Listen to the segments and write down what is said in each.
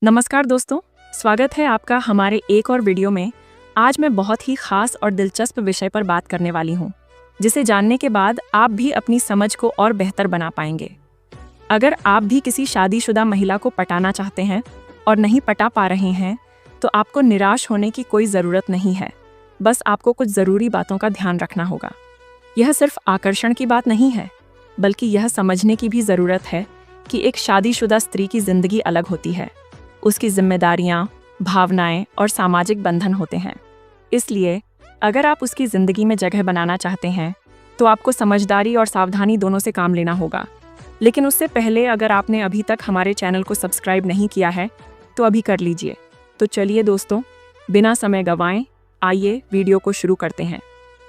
नमस्कार दोस्तों, स्वागत है आपका हमारे एक और वीडियो में। आज मैं बहुत ही खास और दिलचस्प विषय पर बात करने वाली हूँ, जिसे जानने के बाद आप भी अपनी समझ को और बेहतर बना पाएंगे। अगर आप भी किसी शादीशुदा महिला को पटाना चाहते हैं और नहीं पटा पा रहे हैं, तो आपको निराश होने की कोई ज़रूरत नहीं है। बस आपको कुछ ज़रूरी बातों का ध्यान रखना होगा। यह सिर्फ आकर्षण की बात नहीं है, बल्कि यह समझने की भी ज़रूरत है कि एक शादीशुदा स्त्री की ज़िंदगी अलग होती है। उसकी जिम्मेदारियां, भावनाएं और सामाजिक बंधन होते हैं। इसलिए अगर आप उसकी ज़िंदगी में जगह बनाना चाहते हैं, तो आपको समझदारी और सावधानी दोनों से काम लेना होगा। लेकिन उससे पहले अगर आपने अभी तक हमारे चैनल को सब्सक्राइब नहीं किया है, तो अभी कर लीजिए। तो चलिए दोस्तों, बिना समय गंवाएं, आइए वीडियो को शुरू करते हैं।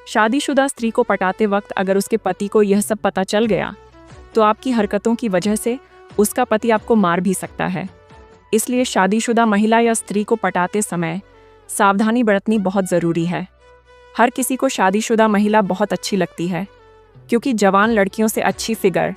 शादीशुदा स्त्री को पटाते वक्त अगर उसके पति को यह सब पता चल गया, तो आपकी हरकतों की वजह से उसका पति आपको मार भी सकता है। इसलिए शादीशुदा महिला या स्त्री को पटाते समय सावधानी बरतनी बहुत ज़रूरी है। हर किसी को शादीशुदा महिला बहुत अच्छी लगती है, क्योंकि जवान लड़कियों से अच्छी फिगर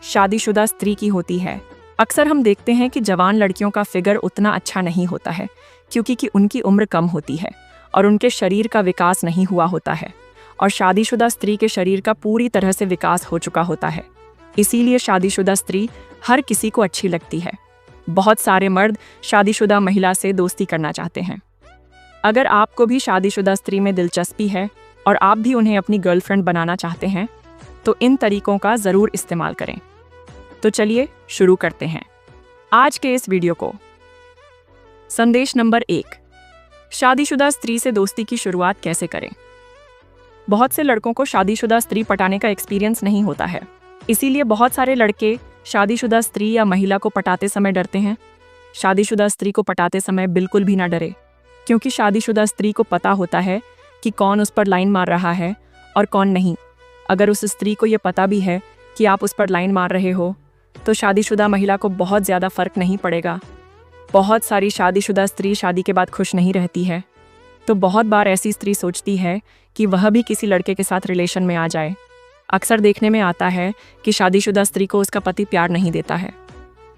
शादीशुदा स्त्री की होती है। अक्सर हम देखते हैं कि जवान लड़कियों का फिगर उतना अच्छा नहीं होता है, क्योंकि उनकी उम्र कम होती है और उनके शरीर का विकास नहीं हुआ होता है, और शादीशुदा स्त्री के शरीर का पूरी तरह से विकास हो चुका होता है। इसीलिए शादीशुदा स्त्री हर किसी को अच्छी लगती है। बहुत सारे मर्द शादीशुदा महिला से दोस्ती करना चाहते हैं। अगर आपको भी शादीशुदा स्त्री में दिलचस्पी है और आप भी उन्हें अपनी गर्लफ्रेंड बनाना चाहते हैं, तो इन तरीकों का ज़रूर इस्तेमाल करें। तो चलिए शुरू करते हैं आज के इस वीडियो को। संदेश नंबर 1, शादीशुदा स्त्री से दोस्ती की शुरुआत कैसे करें। बहुत से लड़कों को शादीशुदा स्त्री पटाने का एक्सपीरियंस नहीं होता है, इसीलिए बहुत सारे लड़के शादीशुदा स्त्री या महिला को पटाते समय डरते हैं। शादीशुदा स्त्री को पटाते समय बिल्कुल भी ना डरे, क्योंकि शादीशुदा स्त्री को पता होता है कि कौन उस पर लाइन मार रहा है और कौन नहीं। अगर उस स्त्री को ये पता भी है कि आप उस पर लाइन मार रहे हो, तो शादीशुदा महिला को बहुत ज़्यादा फर्क नहीं पड़ेगा। बहुत सारी शादीशुदा स्त्री शादी के बाद खुश नहीं रहती है, तो बहुत बार ऐसी स्त्री सोचती है कि वह भी किसी लड़के के साथ रिलेशन में आ जाए। अक्सर देखने में आता है कि शादीशुदा स्त्री को उसका पति प्यार नहीं देता है।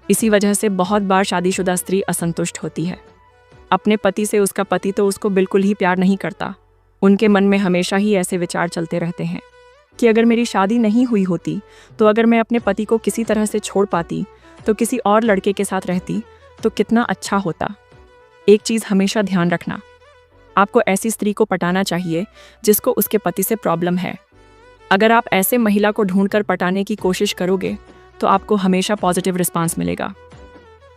इसी वजह से बहुत बार शादीशुदा स्त्री असंतुष्ट होती है अपने पति से। उसका पति तो उसको बिल्कुल ही प्यार नहीं करता। उनके मन में हमेशा ही ऐसे विचार चलते रहते हैं कि अगर मेरी शादी नहीं हुई होती, तो अगर मैं अपने पति को किसी तरह से छोड़ पाती, तो किसी और लड़के के साथ रहती, तो कितना अच्छा होता। एक चीज़ हमेशा ध्यान रखना, आपको ऐसी स्त्री को पटाना चाहिए जिसको उसके पति से प्रॉब्लम है। अगर आप ऐसे महिला को ढूंढकर पटाने की कोशिश करोगे, तो आपको हमेशा पॉजिटिव रिस्पांस मिलेगा।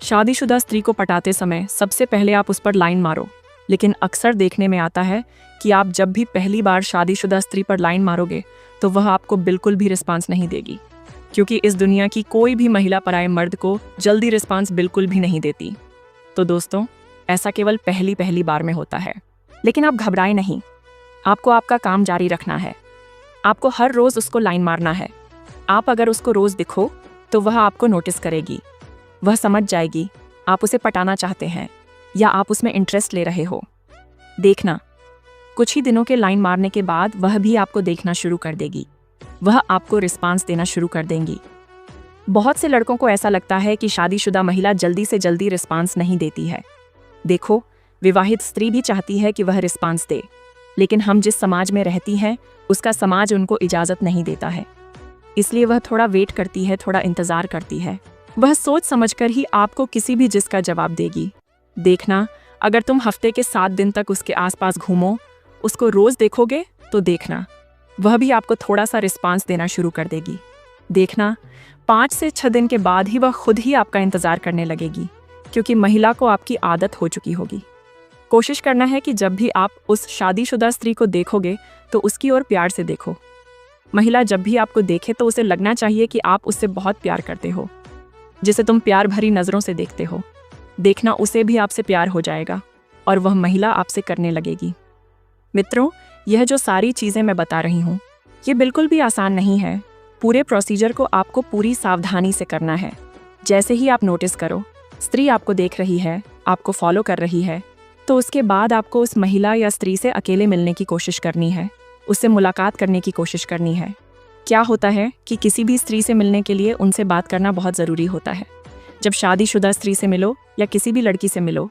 शादीशुदा स्त्री को पटाते समय सबसे पहले आप उस पर लाइन मारो, लेकिन अक्सर देखने में आता है कि आप जब भी पहली बार शादीशुदा स्त्री पर लाइन मारोगे, तो वह आपको बिल्कुल भी रिस्पांस नहीं देगी, क्योंकि इस दुनिया की कोई भी महिला पराये मर्द को जल्दी रिस्पांस बिल्कुल भी नहीं देती। तो दोस्तों, ऐसा केवल पहली बार में होता है। लेकिन आप घबराएं नहीं, आपको आपका काम जारी रखना है। आपको हर रोज़ उसको लाइन मारना है। आप अगर उसको रोज़ दिखो, तो वह आपको नोटिस करेगी। वह समझ जाएगी आप उसे पटाना चाहते हैं या आप उसमें इंटरेस्ट ले रहे हो। देखना, कुछ ही दिनों के लाइन मारने के बाद वह भी आपको देखना शुरू कर देगी। वह आपको रिस्पांस देना शुरू कर देंगी। बहुत से लड़कों को ऐसा लगता है कि शादीशुदा महिला जल्दी से जल्दी रिस्पांस नहीं देती है। देखो, विवाहित स्त्री भी चाहती है कि वह रिस्पांस दे, लेकिन हम जिस समाज में रहती हैं, उसका समाज उनको इजाज़त नहीं देता है। इसलिए वह थोड़ा वेट करती है, थोड़ा इंतज़ार करती है। वह सोच समझकर ही आपको किसी भी जिस का जवाब देगी। देखना, अगर तुम हफ्ते के 7 दिन तक उसके आसपास घूमो, उसको रोज़ देखोगे, तो देखना वह भी आपको थोड़ा सा रिस्पांस देना शुरू कर देगी। देखना, 5 से 6 दिन के बाद ही वह खुद ही आपका इंतज़ार करने लगेगी, क्योंकि महिला को आपकी आदत हो चुकी होगी। कोशिश करना है कि जब भी आप उस शादीशुदा स्त्री को देखोगे, तो उसकी ओर प्यार से देखो। महिला जब भी आपको देखे, तो उसे लगना चाहिए कि आप उससे बहुत प्यार करते हो। जिसे तुम प्यार भरी नज़रों से देखते हो, देखना उसे भी आपसे प्यार हो जाएगा और वह महिला आपसे करने लगेगी। मित्रों, यह जो सारी चीज़ें मैं बता रही हूँ, ये बिल्कुल भी आसान नहीं है। पूरे प्रोसीजर को आपको पूरी सावधानी से करना है। जैसे ही आप नोटिस करो स्त्री आपको देख रही है, आपको फॉलो कर रही है, तो उसके बाद आपको उस महिला या स्त्री से अकेले मिलने की कोशिश करनी है, उससे मुलाकात करने की कोशिश करनी है। क्या होता है कि किसी भी स्त्री से मिलने के लिए उनसे बात करना बहुत ज़रूरी होता है। जब शादीशुदा स्त्री से मिलो या किसी भी लड़की से मिलो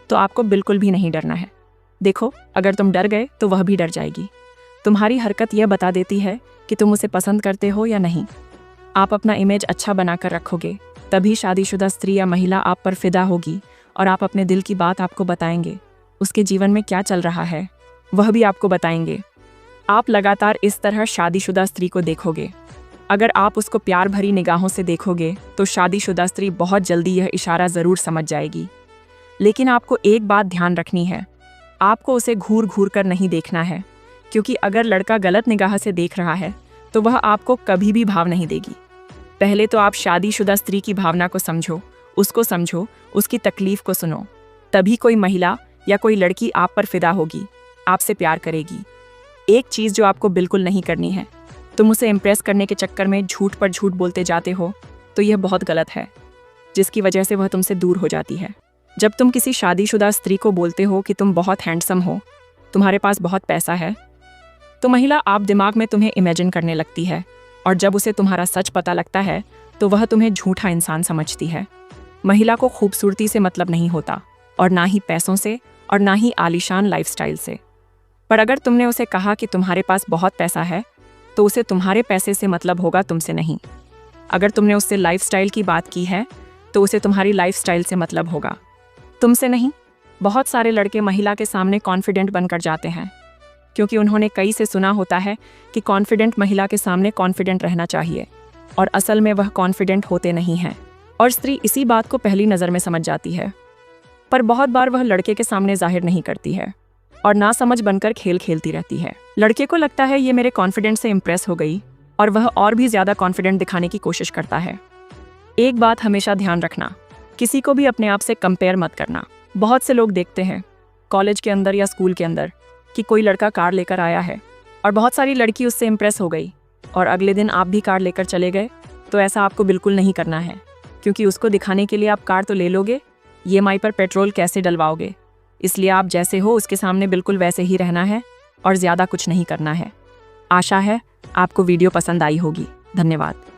तो आपको बिल्कुल भी नहीं डरना है। देखो, अगर तुम डर गए तो वह भी डर जाएगी। तुम्हारी हरकत यह बता देती है कि तुम उसे पसंद करते हो या नहीं। आप अपना इमेज अच्छा बनाकर रखोगे, तभी शादीशुदा स्त्री या महिला आप पर फिदा होगी और आप अपने दिल की बात आपको बताएंगे। उसके जीवन में क्या चल रहा है वह भी आपको बताएंगे। आप लगातार इस तरह शादीशुदा स्त्री को देखोगे। अगर आप उसको प्यार भरी निगाहों से देखोगे तो शादीशुदा स्त्री बहुत जल्दी यह इशारा ज़रूर समझ जाएगी। लेकिन आपको एक बात ध्यान रखनी है, आपको उसे घूर घूर कर नहीं देखना है, क्योंकि अगर लड़का गलत निगाह से देख रहा है तो वह आपको कभी भी भाव नहीं देगी। पहले तो आप शादीशुदा स्त्री की भावना को समझो, उसकी तकलीफ को सुनो। तभी कोई महिला या कोई लड़की आप पर फिदा होगी, आपसे प्यार करेगी। एक चीज़ जो आपको बिल्कुल नहीं करनी है, तुम उसे इम्प्रेस करने के चक्कर में झूठ पर झूठ बोलते जाते हो, तो यह बहुत गलत है, जिसकी वजह से वह तुमसे दूर हो जाती है। जब तुम किसी शादीशुदा स्त्री को बोलते हो कि तुम बहुत हैंडसम हो, तुम्हारे पास बहुत पैसा है, तो महिला आप दिमाग में तुम्हें इमेजिन करने लगती है, और जब उसे तुम्हारा सच पता लगता है तो वह तुम्हें झूठा इंसान समझती है। महिला को खूबसूरती से मतलब नहीं होता, और ना ही पैसों से, और ना ही आलीशान लाइफस्टाइल से। पर अगर तुमने उसे कहा कि तुम्हारे पास बहुत पैसा है, तो उसे तुम्हारे पैसे से मतलब होगा, तुमसे नहीं। अगर तुमने उससे लाइफस्टाइल की बात की है तो उसे तुम्हारी लाइफस्टाइल से मतलब होगा, तुमसे नहीं। बहुत सारे लड़के महिला के सामने कॉन्फिडेंट बनकर जाते हैं, क्योंकि उन्होंने कई से सुना होता है कि कॉन्फिडेंट महिला के सामने कॉन्फिडेंट रहना चाहिए, और असल में वह कॉन्फिडेंट होते नहीं हैं, और स्त्री इसी बात को पहली नज़र में समझ जाती है। पर बहुत बार वह लड़के के सामने जाहिर नहीं करती है और ना समझ बनकर खेल खेलती रहती है। लड़के को लगता है ये मेरे कॉन्फिडेंस से इम्प्रेस हो गई, और वह और भी ज़्यादा कॉन्फिडेंट दिखाने की कोशिश करता है। एक बात हमेशा ध्यान रखना, किसी को भी अपने आप से कंपेयर मत करना। बहुत से लोग देखते हैं कॉलेज के अंदर या स्कूल के अंदर कि कोई लड़का कार लेकर आया है और बहुत सारी लड़की उससे इम्प्रेस हो गई, और अगले दिन आप भी कार लेकर चले गए। तो ऐसा आपको बिल्कुल नहीं करना है, क्योंकि उसको दिखाने के लिए आप कार तो ले लोगे, EMI पर पेट्रोल कैसे डलवाओगे। इसलिए आप जैसे हो उसके सामने बिल्कुल वैसे ही रहना है और ज़्यादा कुछ नहीं करना है। आशा है आपको वीडियो पसंद आई होगी। धन्यवाद।